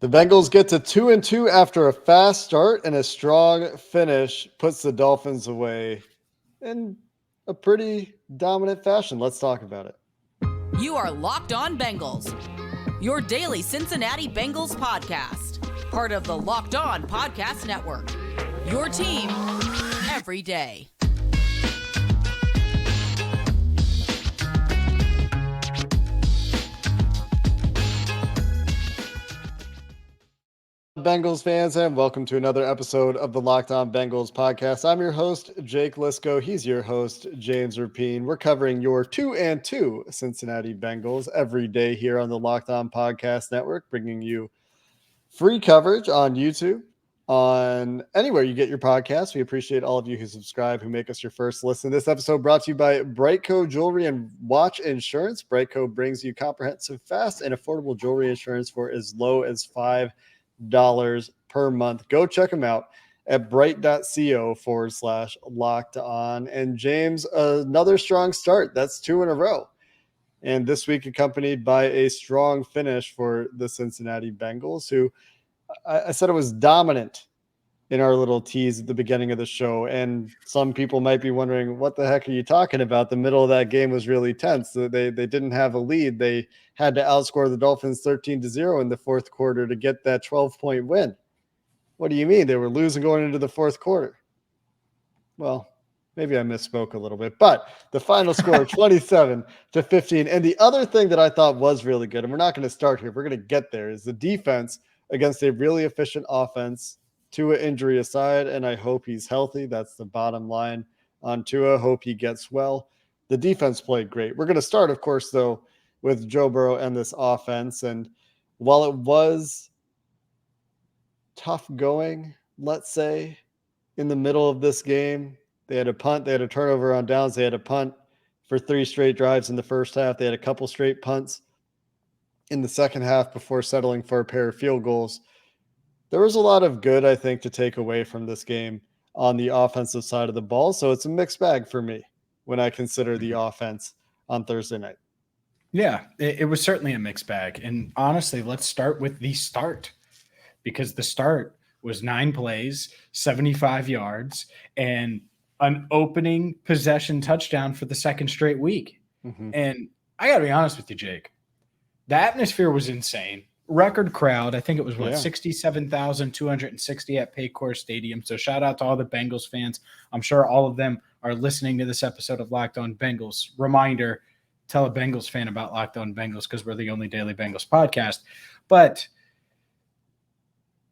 The Bengals get to 2-2 after a fast start, and a strong finish puts the Dolphins away in a pretty dominant fashion. Let's talk about it. You are Locked On Bengals, your daily Cincinnati Bengals podcast, part of the Locked On Podcast Network, your team every day. Bengals fans, and welcome to another episode of the Locked On Bengals podcast. I'm your host, Jake Lisco. He's your host, James Rapien. We're covering your 2-2 Cincinnati Bengals every day here on the Locked On Podcast Network, bringing you free coverage on YouTube, on anywhere you get your podcasts. We appreciate all of you who subscribe, who make us your first listen. This episode brought to you by Brightco Jewelry and Watch Insurance. Brightco brings you comprehensive, fast, and affordable jewelry insurance for as low as $5 per month. Go check them out at bright.co/locked on. And James, another strong start. That's 2 in a row. And this week accompanied by a strong finish for the Cincinnati Bengals, who I said it was dominant in our little tease at the beginning of the show. And some people might be wondering, what the heck are you talking about? The middle of that game was really tense. They didn't have a lead. They had to outscore the Dolphins 13-0 in the fourth quarter to get that 12-point win. What do you mean? They were losing going into the fourth quarter. Well, maybe I misspoke a little bit, but the final score 27-15. And the other thing that I thought was really good, and we're not going to start here, we're going to get there, is the defense against a really efficient offense. Tua injury aside, and I hope he's healthy. That's the bottom line on Tua. Hope he gets well. The defense played great. We're going to start, of course, though, with Joe Burrow and this offense. And while it was tough going, let's say, in the middle of this game, they had a punt, they had a turnover on downs, they had a punt for 3 straight drives in the first half. They had a couple straight punts in the second half before settling for a pair of field goals. There was a lot of good, I think, to take away from this game on the offensive side of the ball. So it's a mixed bag for me when I consider the offense on Thursday night. Yeah, it was certainly a mixed bag. And honestly, let's start with the start, because the start was 9 plays, 75 yards, and an opening possession touchdown for the second straight week. Mm-hmm. And I got to be honest with you, Jake, the atmosphere was insane. Record crowd. I think it was 67,260 at Paycor Stadium. So shout out to all the Bengals fans. I'm sure all of them are listening to this episode of Locked On Bengals. Reminder, tell a Bengals fan about Locked On Bengals, because we're the only daily Bengals podcast. But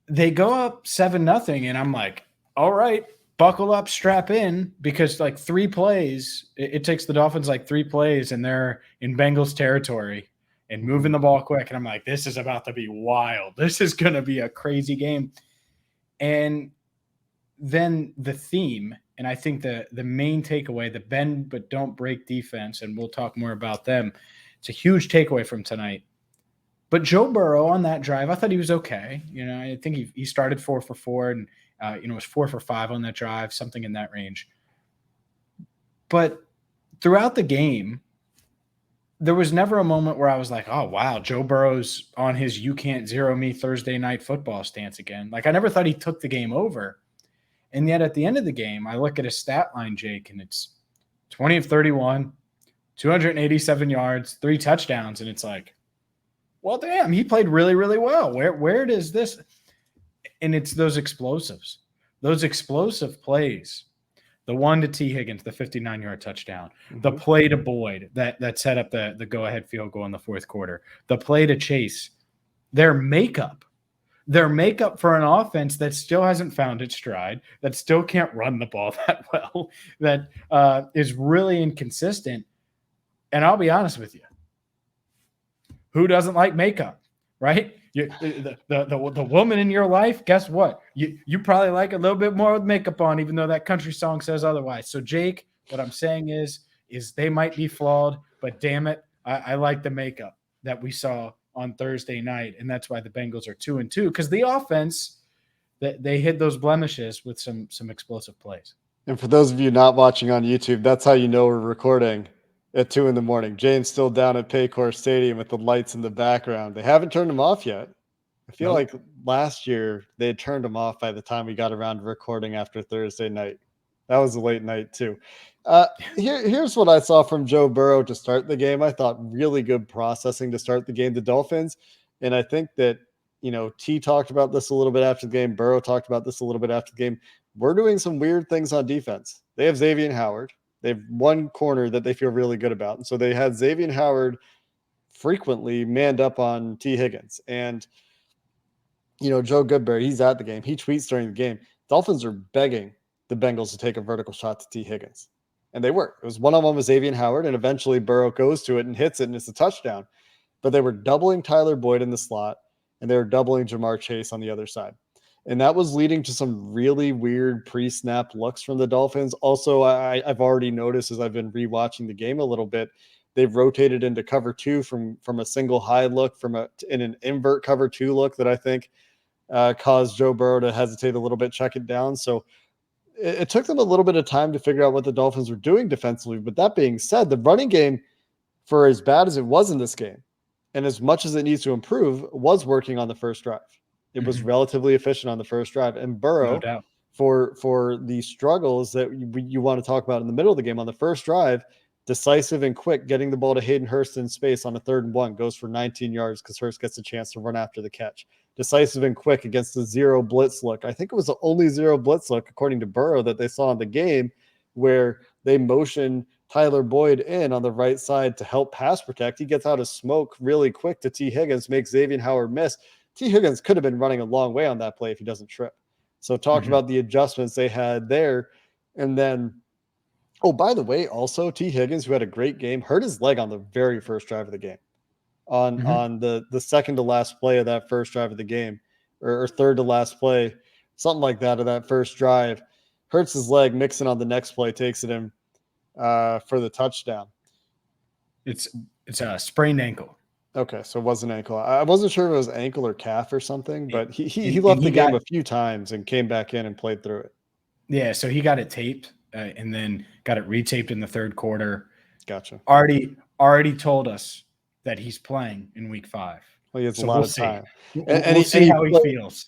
they go up 7-0, and I'm like, all right, buckle up, strap in, because like 3 plays, it takes the Dolphins like 3 plays, and they're in Bengals territory and moving the ball quick. And I'm like, this is about to be wild. This is going to be a crazy game. And then the theme, and I think the main takeaway, the bend but don't break defense, and we'll talk more about them. It's a huge takeaway from tonight. But Joe Burrow on that drive, I thought he was okay. I think he started 4 for 4, and was 4 for 5 on that drive, something in that range. But throughout the game, there was never a moment where I was like, oh, wow, Joe Burrow's on his you can't zero me Thursday night football stance again. Like, I never thought he took the game over. And yet at the end of the game, I look at his stat line, Jake, and it's 20 of 31, 287 yards, 3 touchdowns. And it's like, well, damn, he played really, really well. Where does this? And it's those explosive plays. The one to T. Higgins, the 59-yard touchdown. Mm-hmm. The play to Boyd that set up the go-ahead field goal in the fourth quarter. The play to Chase. Their makeup for an offense that still hasn't found its stride, that still can't run the ball that well, that is really inconsistent. And I'll be honest with you. Who doesn't like makeup, right? The woman in your life, guess what? You probably like a little bit more with makeup on, even though that country song says otherwise. So, Jake, what I'm saying is they might be flawed, but damn it, I like the makeup that we saw on Thursday night, and that's why the Bengals are 2-2, because the offense, they hid those blemishes with some explosive plays. And for those of you not watching on YouTube, that's how you know we're recording at 2 a.m. James still down at Paycor Stadium with the lights in the background. They haven't turned them off yet. I feel Nope. like last year they had turned him off by the time we got around to recording after Thursday night. That was a late night too. Here's what I saw from Joe Burrow to start the game. I thought really good processing to start the game. The Dolphins, and I think that T talked about this a little bit after the game. Burrow talked about this a little bit after the game. We're doing some weird things on defense. They have Xavier Howard. They have one corner that they feel really good about, and so they had Xavier Howard frequently manned up on T Higgins and. Joe Goodberry, he's at the game. He tweets during the game. Dolphins are begging the Bengals to take a vertical shot to T. Higgins. And they were. It was one-on-one with Xavier Howard, and eventually Burrow goes to it and hits it, and it's a touchdown. But they were doubling Tyler Boyd in the slot, and they were doubling Jamar Chase on the other side. And that was leading to some really weird pre-snap looks from the Dolphins. Also, I've already noticed as I've been rewatching the game a little bit, they've rotated into cover two from a single high look in an invert cover two look that I think caused Joe Burrow to hesitate a little bit, check it down. So it took them a little bit of time to figure out what the Dolphins were doing defensively. But that being said, the running game, for as bad as it was in this game, and as much as it needs to improve, was working on the first drive. It was relatively efficient on the first drive. And Burrow, No doubt. for the struggles that you want to talk about in the middle of the game, on the first drive, decisive and quick, getting the ball to Hayden Hurst in space on a 3rd and 1, goes for 19 yards because Hurst gets a chance to run after the catch. Decisive and quick against the zero blitz look. I think it was the only zero blitz look, according to Burrow, that they saw in the game, where they motion Tyler Boyd in on the right side to help pass protect. He gets out of smoke really quick to T. Higgins, makes Xavier Howard miss. T. Higgins could have been running a long way on that play if he doesn't trip. So talked about the adjustments they had there. And then, oh, by the way, also T. Higgins, who had a great game, hurt his leg on the very first drive of the game. On the second to last play of that first drive of the game, or third to last play, something like that, of that first drive, hurts his leg. Mixon on the next play takes it in for the touchdown. It's a sprained ankle. Okay, so it was an ankle. I wasn't sure if it was ankle or calf or something, but he left the game a few times and came back in and played through it. Yeah, so he got it taped and then got it retaped in the 3rd quarter. Gotcha. Already told us that he's playing in week 5. Well, he has a lot of time. And we'll see how he feels.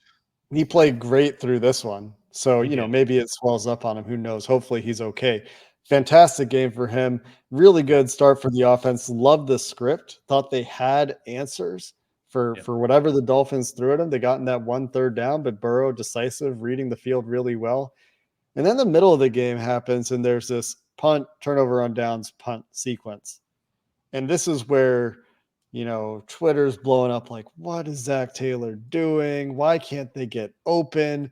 He played great through this one. So, maybe it swells up on him. Who knows? Hopefully he's okay. Fantastic game for him. Really good start for the offense. Loved the script. Thought they had answers for whatever the Dolphins threw at him. They got in that 1 3rd down, but Burrow decisive, reading the field really well. And then the middle of the game happens, and there's this punt, turnover on downs, punt sequence. And this is where, Twitter's blowing up like, what is Zach Taylor doing? Why can't they get open?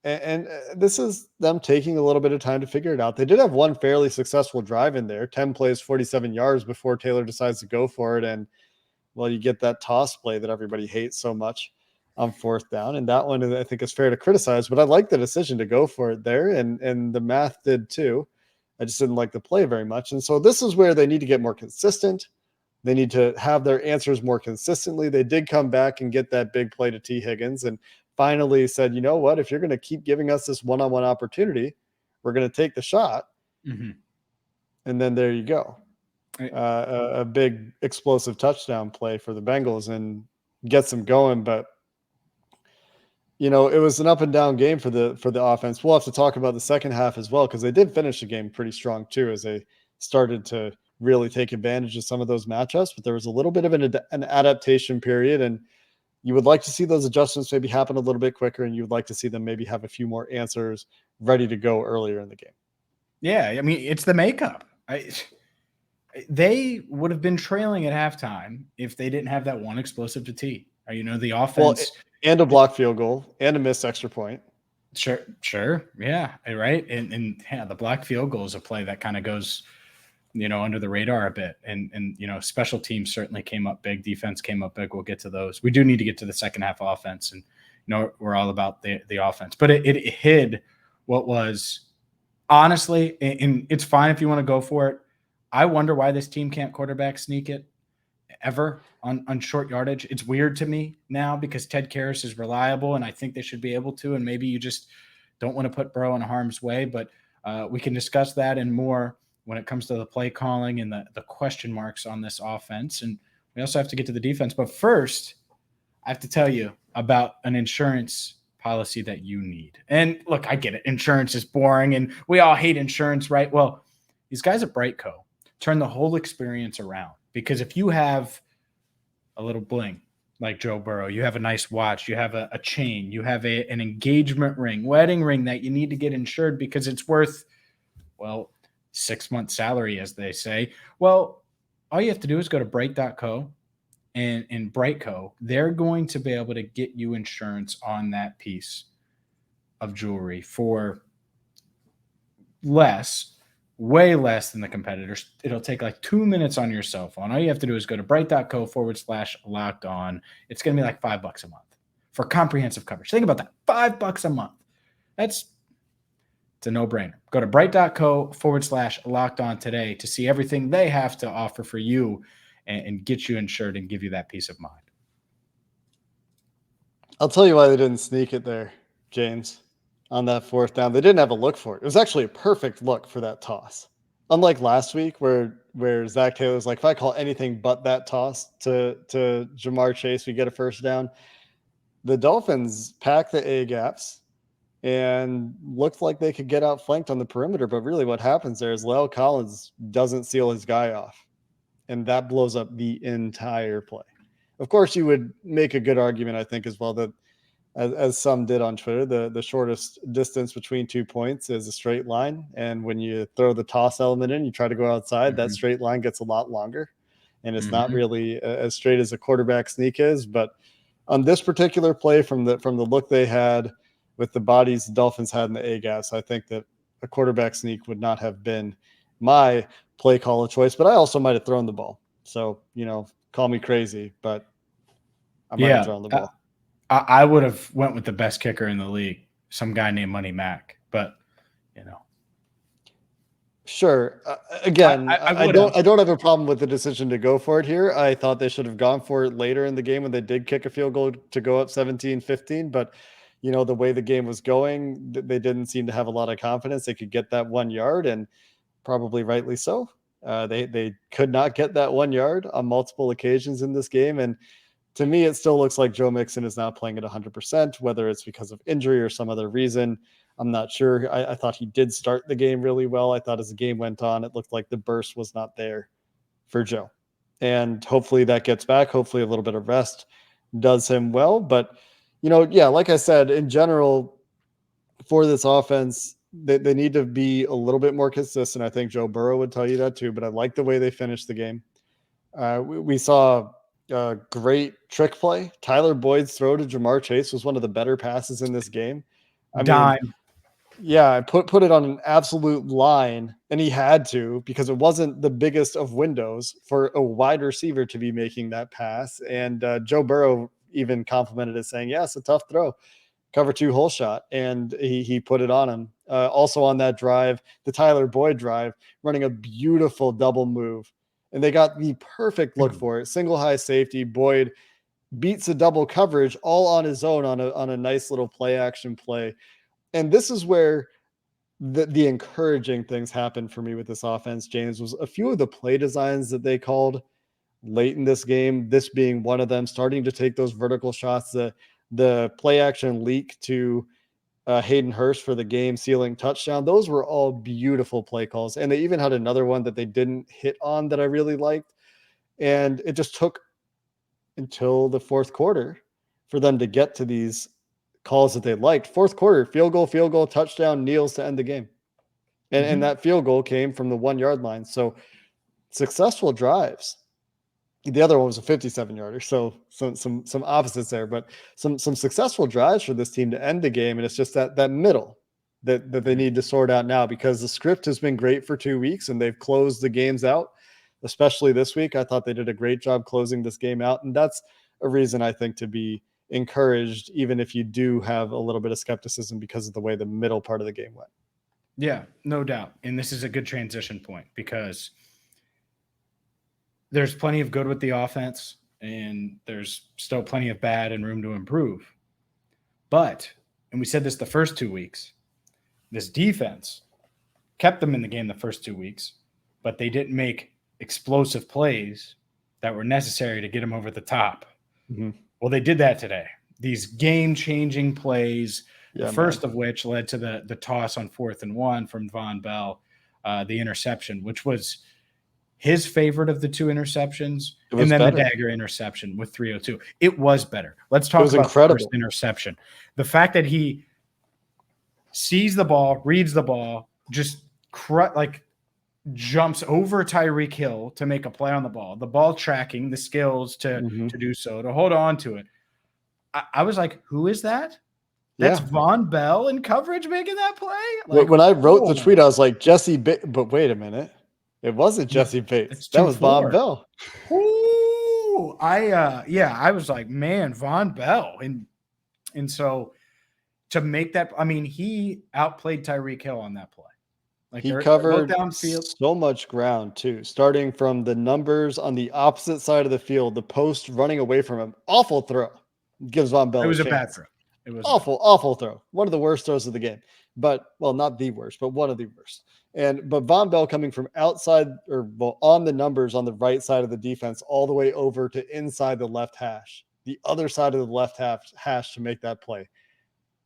And this is them taking a little bit of time to figure it out. They did have one fairly successful drive in there, 10 plays, 47 yards before Taylor decides to go for it. And, well, you get that toss play that everybody hates so much on 4th down. And that one, I think, is fair to criticize. But I like the decision to go for it there. And the math did too. I just didn't like the play very much. And so this is where they need to get more consistent. They need to have their answers more consistently. They did come back and get that big play to T. Higgins and finally said, you know what, if you're going to keep giving us this one-on-one opportunity, we're going to take the shot. And then there you go. A big explosive touchdown play for the Bengals and gets them going. But, it was an up and down game for the offense. We'll have to talk about the second half as well, because they did finish the game pretty strong too, as they started to really take advantage of some of those matchups. But there was a little bit of an adaptation period, and you would like to see those adjustments maybe happen a little bit quicker, and you would like to see them maybe have a few more answers ready to go earlier in the game. Yeah, I mean, it's the makeup. They would have been trailing at halftime if they didn't have that one explosive to T. The offense. And a blocked field goal and a missed extra point. Sure. Yeah, right. And the blocked field goal is a play that kind of goes, under the radar a bit. And special teams certainly came up big. Defense came up big. We'll get to those. We do need to get to the second half offense, and we're all about the offense. But it hid what was honestly, and it's fine if you want to go for it. I wonder why this team can't quarterback sneak it ever on short yardage. It's weird to me now because Ted Karras is reliable, and I think they should be able to. And maybe you just don't want to put Burrow in harm's way, but we can discuss that and more when it comes to the play calling and the question marks on this offense. And we also have to get to the defense. But first, I have to tell you about an insurance policy that you need. And look, I get it. Insurance is boring and we all hate insurance, right? Well, these guys at Brightco turn the whole experience around, because if you have a little bling like Joe Burrow, you have a nice watch, you have a chain, you have an engagement ring, wedding ring that you need to get insured because it's worth, well, 6 months salary, as they say. Well, all you have to do is go to bright.co, and in Brightco, they're going to be able to get you insurance on that piece of jewelry for less, way less than the competitors. It'll take like 2 minutes on your cell phone. All you have to do is go to bright.co/locked on. It's going to be like $5 a month for comprehensive coverage. Think about that. $5 a month. It's a no-brainer. Go to bright.co/locked on today to see everything they have to offer for you and get you insured and give you that peace of mind. I'll tell you why they didn't sneak it there, James, on that 4th down. They didn't have a look for it. It was actually a perfect look for that toss. Unlike last week where Zach Taylor's like, if I call anything but that toss to Ja'Marr Chase, we get a first down. The Dolphins packed the A gaps and looked like they could get outflanked on the perimeter. But really what happens there is La'el Collins doesn't seal his guy off, and that blows up the entire play. Of course, you would make a good argument, I think, as well, that as some did on Twitter, the shortest distance between 2 points is a straight line. And when you throw the toss element in, you try to go outside, that straight line gets a lot longer. And it's not really as straight as a quarterback sneak is. But on this particular play, from the look they had with the bodies the Dolphins had in the A-gaps, I think that a quarterback sneak would not have been my play call of choice. But I also might have thrown the ball. So, call me crazy, but I might have thrown the ball. I would have went with the best kicker in the league, some guy named Money Mac, but Sure. Again, I don't have a problem with the decision to go for it here. I thought they should have gone for it later in the game when they did kick a field goal to go up 17-15, but the way the game was going, they didn't seem to have a lot of confidence they could get that 1 yard, and probably rightly so. They could not get that 1 yard on multiple occasions in this game, and to me, it still looks like Joe Mixon is not playing at 100%, whether it's because of injury or some other reason. I'm not sure. I thought he did start the game really well. I thought as the game went on, it looked like the burst was not there for Joe. And hopefully that gets back. Hopefully a little bit of rest does him well. But, like I said, in general, for this offense, they need to be a little bit more consistent. I think Joe Burrow would tell you that too, but I like the way they finished the game. We saw great trick play. Tyler Boyd's throw to Ja'Marr Chase was one of the better passes in this game. I put it on an absolute line, and he had to, because it wasn't the biggest of windows for a wide receiver to be making that pass. And Joe Burrow even complimented it, saying, "Yeah, it's a tough throw, cover 2 hole shot," and he put it on him. Also on that drive, the Tyler Boyd drive, running a beautiful double move. And they got the perfect look for it. Single high safety. Boyd beats a double coverage all on his own on a nice little play action play. And this is where the encouraging things happened for me with this offense, James, was a few of the play designs that they called late in this game, this being one of them, starting to take those vertical shots, the play action leak to Hayden Hurst for the game sealing touchdown. Those were all beautiful play calls. And they even had another one that they didn't hit on that I really liked. And it just took until the 4th quarter for them to get to these calls that they liked. 4th quarter, field goal, touchdown, kneels to end the game. And that field goal came from the 1 yard line. So successful drives. The other one was a 57-yarder, so some opposites there, but some successful drives for this team to end the game, and it's just that middle that they need to sort out now, because the script has been great for 2 weeks, and they've closed the games out, especially this week. I thought they did a great job closing this game out, and that's a reason, I think, to be encouraged, even if you do have a little bit of skepticism because of the way the middle part of the game went. Yeah, no doubt. And this is a good transition point, because there's plenty of good with the offense, and there's still plenty of bad and room to improve. But, and we said this the first 2 weeks, this defense kept them in the game the first 2 weeks, but they didn't make explosive plays that were necessary to get them over the top. Well, they did that today. These game-changing plays, Yeah, the first of which led to the toss on 4th and 1 from Von Bell, the interception, which was his favorite of the 2 interceptions, and then better. the dagger interception with 3:02. It was better. Let's talk about incredible. the first interception. The fact that he sees the ball, reads the ball, just jumps over Tyreek Hill to make a play on the ball tracking, the skills to do so, to hold on to it. I was like, who is that? That's Von Bell in coverage making that play? Like, when I wrote the tweet, I was like, Jesse Bates. But wait a minute. It wasn't Jesse Bates. That was Von Bell. Ooh, I was like, man, Von Bell. And so to make that, I mean, he outplayed Tyreek Hill on that play. Like, he covered downfield so much ground too, starting from the numbers on the opposite side of the field, the post running away from him. Awful throw. Gives Von Bell. It was a bad throw. It was awful throw. One of the worst throws of the game. But, well, not the worst, but one of the worst. But Von Bell coming from outside on the numbers on the right side of the defense all the way over to inside the left hash, the other side of the left hash to make that play.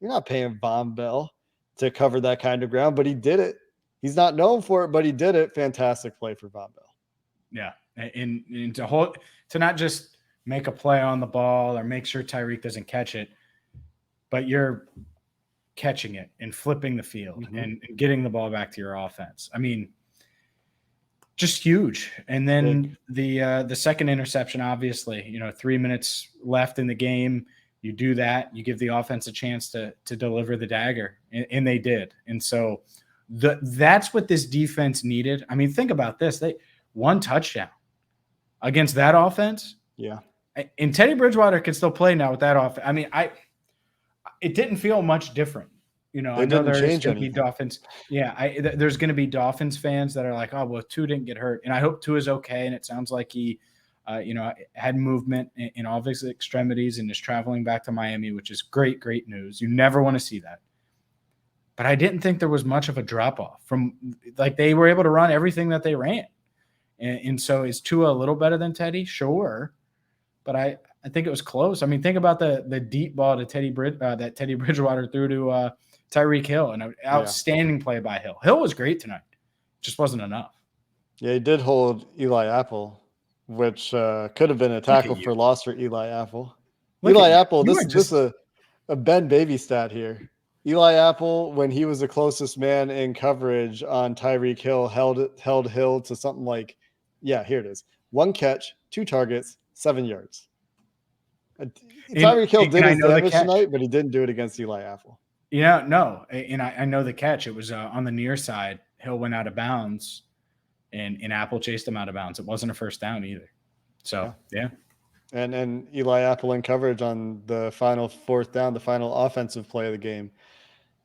You're not paying Von Bell to cover that kind of ground, but he did it. He's not known for it, but he did it. Fantastic play for Von Bell. Yeah. And to not just make a play on the ball or make sure Tyreek doesn't catch it, but you're catching it and flipping the field and getting the ball back to your offense. I mean, just huge. And then the second interception, obviously, 3 minutes left in the game. You do that, you give the offense a chance to deliver the dagger, and they did. And so that's what this defense needed. I mean, think about this. They one touchdown against that offense. Yeah. And Teddy Bridgewater can still play now with that offense. I mean, it didn't feel much different. I know there's going to be Dolphins. Yeah, there's going to be Dolphins fans that are like, oh, well, Tua didn't get hurt. And I hope Tua is okay. And it sounds like he, had movement in all of his extremities and is traveling back to Miami, which is great news. You never want to see that. But I didn't think there was much of a drop-off they were able to run everything that they ran. And so is Tua a little better than Teddy? Sure. But I think it was close. I mean, think about the deep ball to that Teddy Bridgewater threw to Tyreek Hill, and an outstanding play by Hill. Hill was great tonight. Just wasn't enough. Yeah, he did hold Eli Apple, which could have been a tackle for loss for Eli Apple. Eli Apple, this is a Ben Baby stat here. Eli Apple, when he was the closest man in coverage on Tyreek Hill, held Hill to something like, here it is. 1 catch, 2 targets, 7 yards. Tyreek Hill did his damage tonight, but he didn't do it against Eli Apple. No. And I know the catch. It was on the near side. Hill went out of bounds, and Apple chased him out of bounds. It wasn't a first down either. So, yeah. And Eli Apple in coverage on the final 4th down, the final offensive play of the game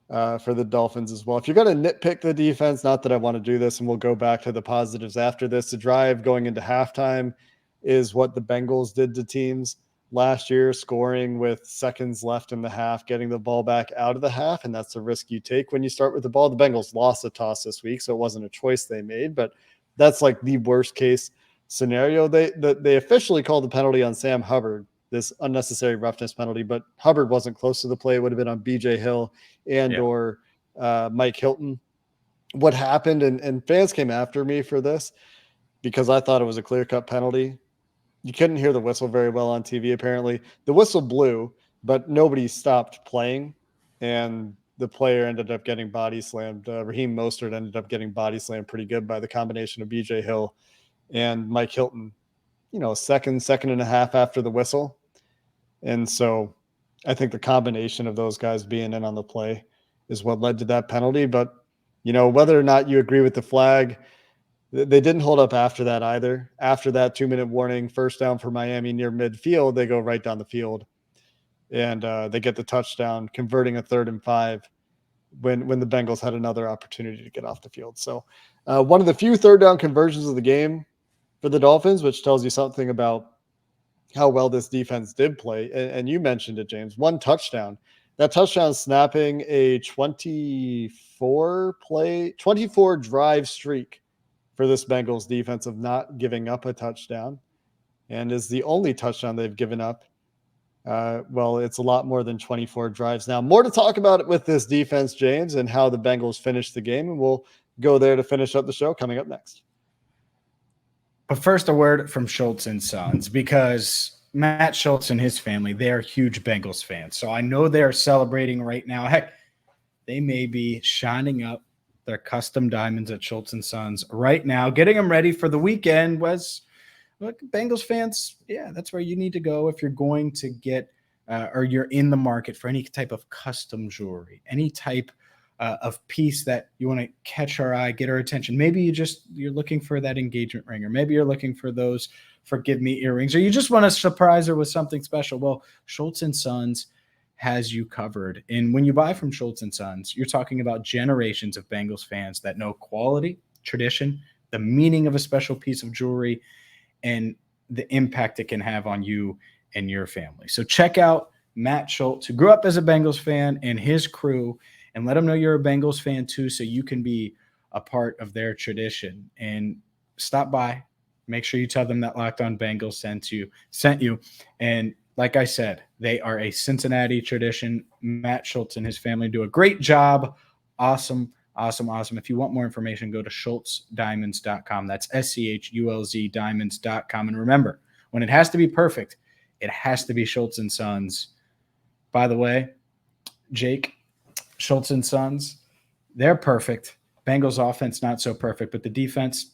for the Dolphins as well. If you're going to nitpick the defense, not that I want to do this, and we'll go back to the positives after this, the drive going into halftime is what the Bengals did to teams last year, scoring with seconds left in the half, getting the ball back out of the half, and that's the risk you take when you start with the ball. The Bengals lost the toss this week, so it wasn't a choice they made, but that's like the worst case scenario. They officially called the penalty on Sam Hubbard, this unnecessary roughness penalty, but Hubbard wasn't close to the play. It would have been on BJ Hill or Mike Hilton. What happened, and fans came after me for this because I thought it was a clear-cut penalty. You couldn't hear the whistle very well on TV, apparently. The whistle blew, but nobody stopped playing, and the player ended up getting body slammed. Raheem Mostert ended up getting body slammed pretty good by the combination of BJ Hill and Mike Hilton, second and a half after the whistle. And so I think the combination of those guys being in on the play is what led to that penalty. But, whether or not you agree with the flag, they didn't hold up after that either. After that 2-minute warning, first down for Miami near midfield, they go right down the field. And they get the touchdown, converting a 3rd and 5 when the Bengals had another opportunity to get off the field. So one of the few 3rd down conversions of the game for the Dolphins, which tells you something about how well this defense did play. And you mentioned it, James, 1 touchdown. That touchdown snapping a 24 drive streak for this Bengals defense of not giving up a touchdown, and is the only touchdown they've given up Well, it's a lot more than 24 drives now. More to talk about with this defense, James, and how the Bengals finished the game. And we'll go there to finish up the show coming up next. But first, a word from Schultz and Sons, because Matt Schultz and his family, they are huge Bengals fans. So I know they're celebrating right now. Heck, they may be shining up their custom diamonds at Schultz and Sons right now, getting them ready for the weekend. Look, Bengals fans, yeah, that's where you need to go if you're going to get or you're in the market for any type of custom jewelry, any type of piece that you want to catch our eye, get our attention. Maybe you're looking for that engagement ring, or maybe you're looking for those forgive me earrings, or you just want to surprise her with something special. Well, Schultz and Sons has you covered. And when you buy from Schultz and Sons, you're talking about generations of Bengals fans that know quality, tradition, the meaning of a special piece of jewelry, and the impact it can have on you and your family. So check out Matt Schultz, who grew up as a Bengals fan, and his crew, and let them know you're a Bengals fan too, so you can be a part of their tradition. And stop by. Make sure you tell them that Locked On Bengals sent you. And like I said, they are a Cincinnati tradition. Matt Schultz and his family do a great job. Awesome. If you want more information, go to schultzdiamonds.com. That's SCHULZ diamonds.com. And remember, when it has to be perfect, it has to be Schultz and Sons. By the way, Jake, Schultz and Sons, they're perfect. Bengals offense, not so perfect, but the defense,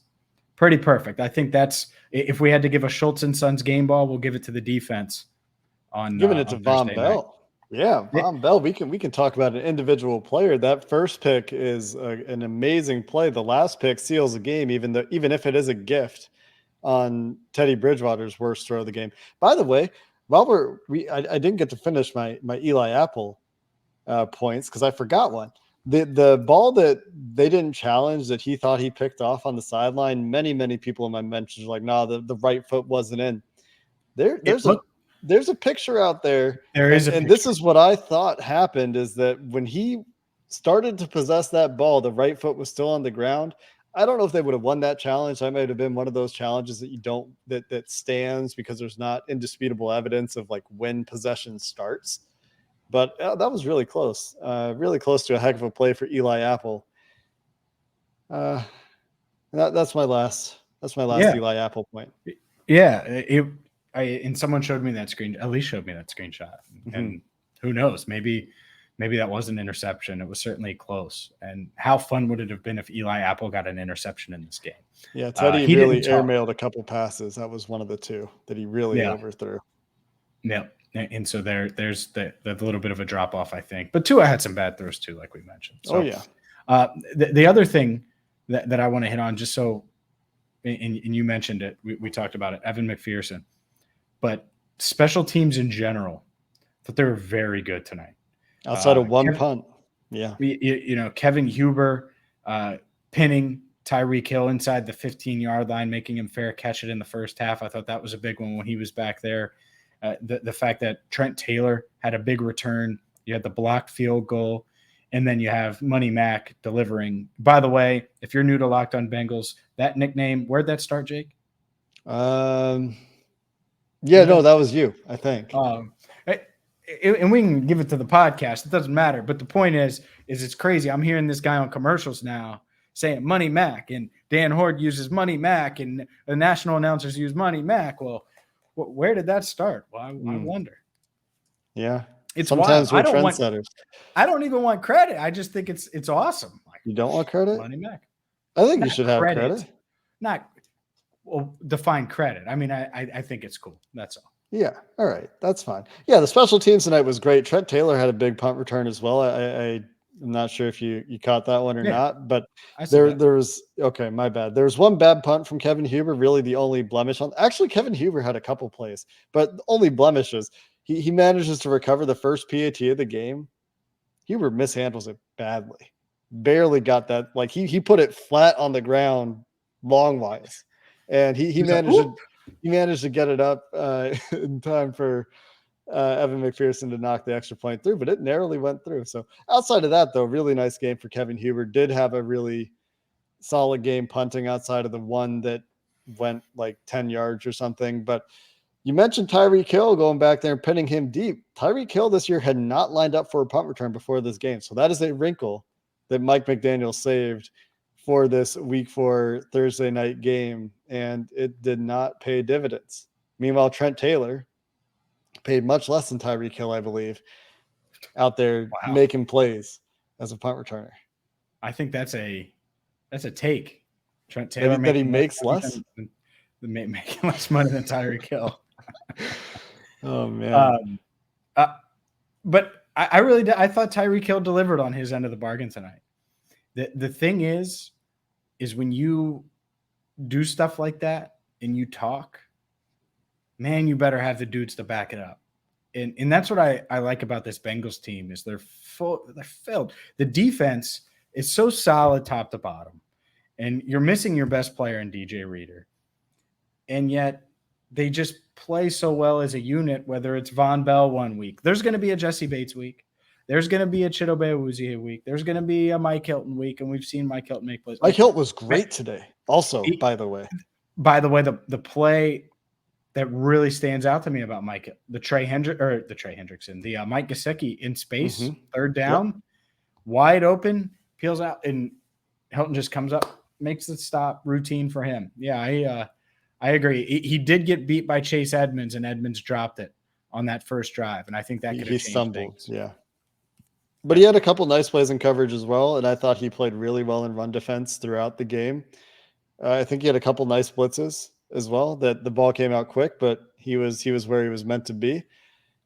pretty perfect. I think that's, if we had to give a Schultz and Sons game ball, we'll give it to the defense giving it to Von Bell. Yeah, Von Bell. We can talk about an individual player. That first pick is an amazing play. The last pick seals the game, even if it is a gift on Teddy Bridgewater's worst throw of the game. By the way, while I didn't get to finish my Eli Apple points because I forgot one. The ball that they didn't challenge that he thought he picked off on the sideline. Many people in my mentions were like, no, the right foot wasn't in. There's a picture out there. And this is what I thought happened is that when he started to possess that ball, the right foot was still on the ground. I don't know if they would have won that challenge. I might have been one of those challenges that you don't, that stands because there's not indisputable evidence of like when possession starts. But that was really close to a heck of a play for Eli Apple. That's my last Eli Apple point. Yeah. And someone showed me that screen. At least showed me that screenshot. Mm-hmm. And who knows? Maybe that was an interception. It was certainly close. And how fun would it have been if Eli Apple got an interception in this game? Yeah, Teddy really airmailed a couple passes. That was one of the two that he really overthrew. Yeah. And so there's the little bit of a drop off, I think. But Tua had some bad throws too, like we mentioned. So, the other thing that I want to hit on, just so, and you mentioned it, we talked about it, Evan McPherson. But special teams in general, I thought they were very good tonight. Outside of one punt. Yeah. Kevin Huber pinning Tyreek Hill inside the 15-yard line, making him fair catch it in the first half. I thought that was a big one when he was back there. The fact that Trent Taylor had a big return. You had the blocked field goal. And then you have Money Mac delivering. By the way, if you're new to Locked On Bengals, that nickname, where'd that start, Jake? Yeah, no, that was you, I think. And we can give it to the podcast. It doesn't matter. But the point is it's crazy. I'm hearing this guy on commercials now saying Money Mac, and Dan Horde uses Money Mac, and the national announcers use Money Mac. Well, where did that start? Well, I wonder. Yeah. It's sometimes wild. we're trendsetters. I don't even want credit. I just think it's awesome. Like, you don't want credit? Money Mac. I think you should have credit. Define credit. I mean, I think it's cool. That's all. Yeah. All right. That's fine. Yeah. The special teams tonight was great. Trent Taylor had a big punt return as well. I'm not sure if you caught that one or not, but there was, okay, my bad. There was one bad punt from Kevin Huber. Really the only blemish actually Kevin Huber had a couple plays, but the only blemishes. He manages to recover the first PAT of the game. Huber mishandles it badly. Barely got that. Like he put it flat on the ground long wise. And he managed to get it up in time for Evan McPherson to knock the extra point through, but it narrowly went through. So outside of that, though, really nice game for Kevin Huber. Did have a really solid game punting outside of the one that went like 10 yards or something. But You mentioned Tyreek Hill going back there and pinning him deep. Tyreek Hill this year had not lined up for a punt return before this game. So that is a wrinkle that Mike McDaniel saved for this week 4 Thursday night game, and it did not pay dividends. Meanwhile, Trent Taylor paid much less than Tyreek Hill, I believe, out there making plays as a punt returner. I think that's a take. Trent Taylor that he makes less? Making less money than Tyreek Hill. Oh, man. But I really did. I thought Tyreek Hill delivered on his end of the bargain tonight. The thing is when you do stuff like that and you talk, man, you better have the dudes to back it up. And that's what I like about this Bengals team is they're filled. The defense is so solid top to bottom. And you're missing your best player in DJ Reader. And yet they just play so well as a unit, whether it's Von Bell one week. There's going to be a Jesse Bates week. There's going to be a Chidobe Awuzie week. There's going to be a Mike Hilton week, and we've seen Mike Hilton make plays. Mike Hilton was great today also, by the way. The play that really stands out to me about Mike, the Mike Gesicki in space, third down, wide open, peels out, and Hilton just comes up, makes the stop, routine for him. Yeah, I agree. He did get beat by Chase Edmonds, and Edmonds dropped it on that first drive, and I think that could have changed things. Yeah. But he had a couple nice plays in coverage as well, and I thought he played really well in run defense throughout the game. I think he had a couple nice blitzes as well, that the ball came out quick, but he was where he was meant to be.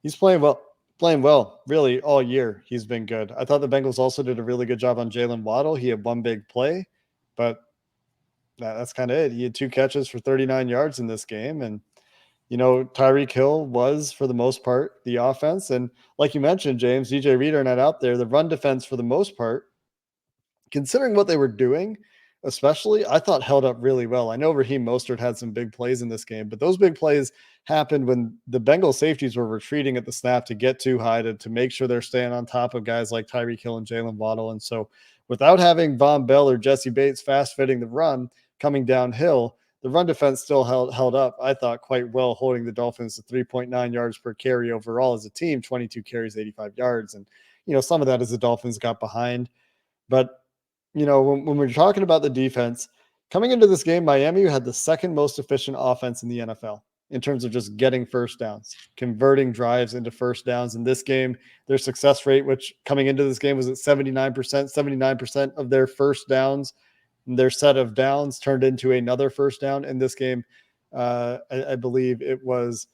He's playing well really all year. He's been good. I thought the Bengals also did a really good job on Jalen Waddle. He had one big play, but that's kind of it. He had 2 catches for 39 yards in this game. And, Tyreek Hill was, for the most part, the offense. And like you mentioned, James, DJ Reader not out there. The run defense, for the most part, considering what they were doing, especially, I thought held up really well. I know Raheem Mostert had some big plays in this game, but those big plays happened when the Bengals safeties were retreating at the snap to get too high to make sure they're staying on top of guys like Tyreek Hill and Jalen Waddle. And so without having Von Bell or Jesse Bates fast fitting the run coming downhill, the run defense still held up, I thought, quite well, holding the Dolphins to 3.9 yards per carry overall as a team, 22 carries, 85 yards. And, some of that is the Dolphins got behind. But, when we're talking about the defense, coming into this game, Miami had the second most efficient offense in the NFL in terms of just getting first downs, converting drives into first downs. In this game, their success rate, which coming into this game was at 79% of their first downs, their set of downs turned into another first down in this game. I believe it was,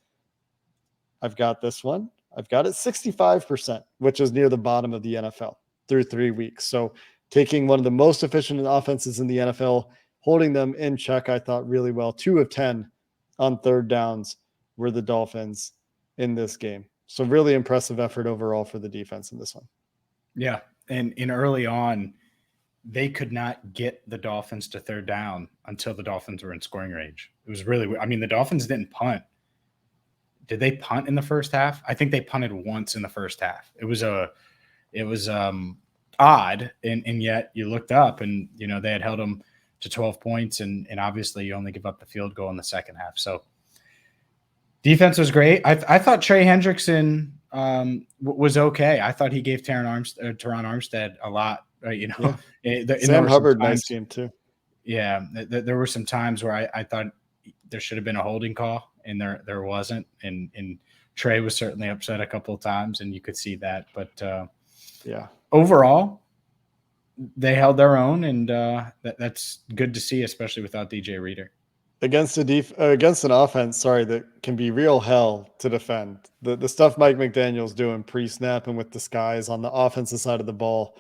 I've got this one. I've got it 65%, which is near the bottom of the NFL through 3 weeks. So taking one of the most efficient offenses in the NFL, holding them in check, I thought really well. 2 of 10 on third downs were the Dolphins in this game. So really impressive effort overall for the defense in this one. Yeah. And early on, they could not get the Dolphins to third down until the Dolphins were in scoring range. It was really, the Dolphins didn't punt. Did they punt in the first half? I think they punted once in the first half. It was odd. And yet you looked up and, they had held them to 12 points and obviously you only give up the field goal in the second half. So defense was great. I thought Trey Hendrickson was okay. I thought he gave Teron Armstead a lot. Sam Hubbard, nice game too. Yeah, there were some times where I thought there should have been a holding call, and there wasn't. And Trey was certainly upset a couple of times, and you could see that. But overall, they held their own, and that's good to see, especially without DJ Reader. Against an offense, that can be real hell to defend. The stuff Mike McDaniel's doing pre-snap and with disguise on the offensive side of the ball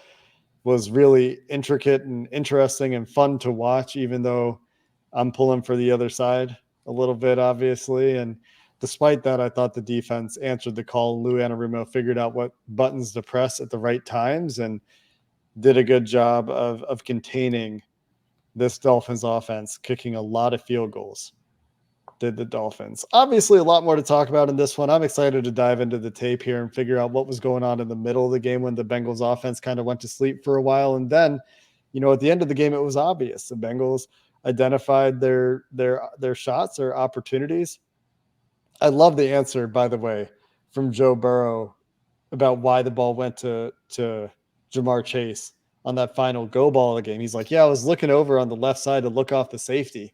was really intricate and interesting and fun to watch, even though I'm pulling for the other side a little bit, obviously. And despite that, I thought the defense answered the call. Lou Anarumo figured out what buttons to press at the right times and did a good job of containing this Dolphins offense, kicking a lot of field goals. Did the Dolphins. Obviously, a lot more to talk about in this one. I'm excited to dive into the tape here and figure out what was going on in the middle of the game when the Bengals offense kind of went to sleep for a while. And then, at the end of the game, it was obvious. The Bengals identified their shots, their opportunities. I love the answer, by the way, from Joe Burrow about why the ball went to Jamar Chase on that final go ball of the game. He's like, yeah, I was looking over on the left side to look off the safety,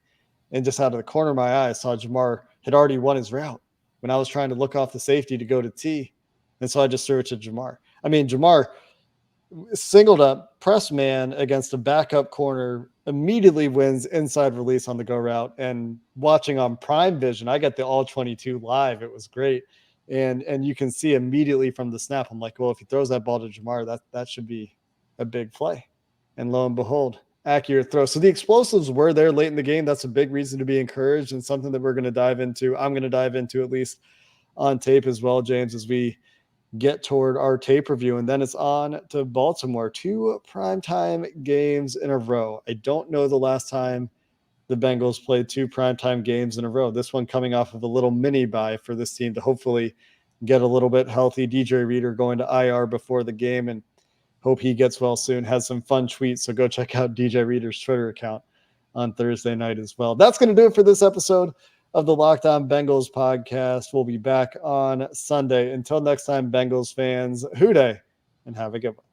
and just out of the corner of my eye, I saw Jamar had already won his route when I was trying to look off the safety to go to T. And so I just threw it to Jamar. I mean, Jamar singled up, press man against a backup corner, immediately wins inside release on the go route. And watching on Prime Vision, I got the all 22 live. It was great. And you can see immediately from the snap, I'm like, well, if he throws that ball to Jamar, that should be a big play. And lo and behold, accurate throw. So the explosives were there late in the game. That's a big reason to be encouraged, and something that we're going to dive into. I'm going to dive into at least on tape as well, James, as we get toward our tape review. And then it's on to Baltimore. 2 primetime games in a row. I don't know the last time the Bengals played 2 primetime games in a row. This one coming off of a little mini bye for this team to hopefully get a little bit healthy. DJ Reader going to IR before the game, and hope he gets well soon. Has some fun tweets, so go check out DJ Reader's Twitter account on Thursday night as well. That's going to do it for this episode of the Locked On Bengals podcast. We'll be back on Sunday. Until next time, Bengals fans, hoo day, and have a good one.